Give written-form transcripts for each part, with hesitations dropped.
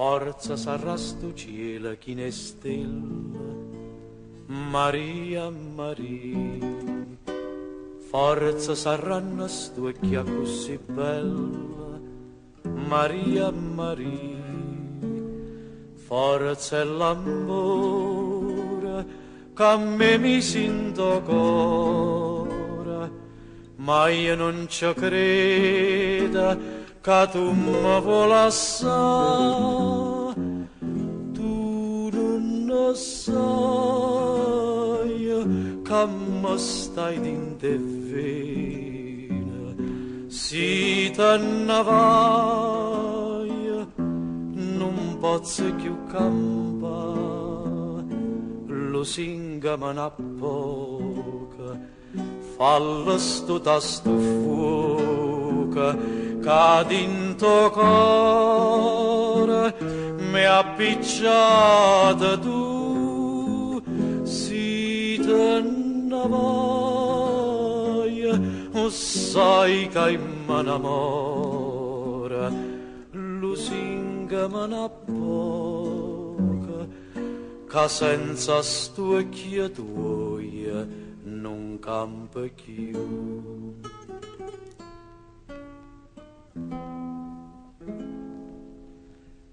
Forza sarà sto cielo chi ne stella, Maria, Maria. Forza saranno sto occhia così bella, Maria, Maria. Forza è l'amore che a me mi sento cuore, ma io non ci credo che tu mi vuoi lasciare. Tu non lo sai che mi stai dentro e vena, si te ne vai non posso più campare, lo singama una poca, fallo sto tasto fuoco, che dinto cuore mi ha appicciato tu, si te ne vai, o sai che mi innamora, lo singama una poca, che senza sto occhio tuoi non campa più.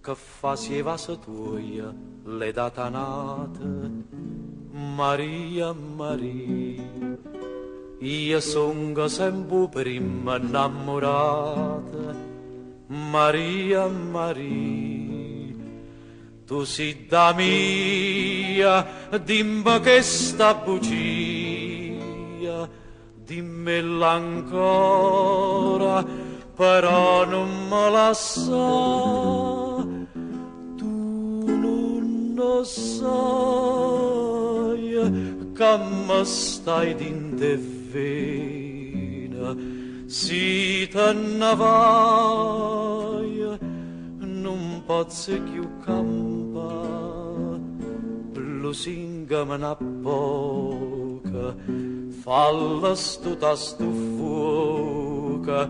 Che fa si vasa tuia le datanate, Maria, Maria. Io sono sempre prima innamorata, Maria, Maria. Tu sei da mia, dimmi che sta bugia, dimmela ancora, però non me la sa. Lo sai che mi stai dentro e vena, si te ne vai non posso più campare, lo singama una poca, falla sto tasto fuoco,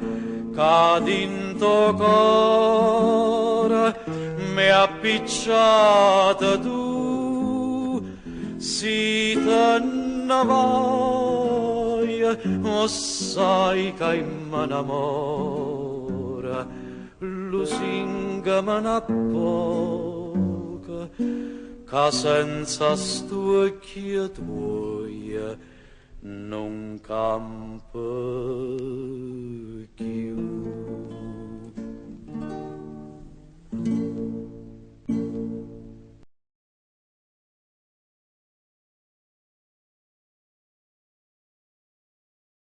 che dentro cuore mi ha appicciata tu, si te ne vai, o sai che mi innamora, lo singama una poca, che senza sto occhio tuoi non campa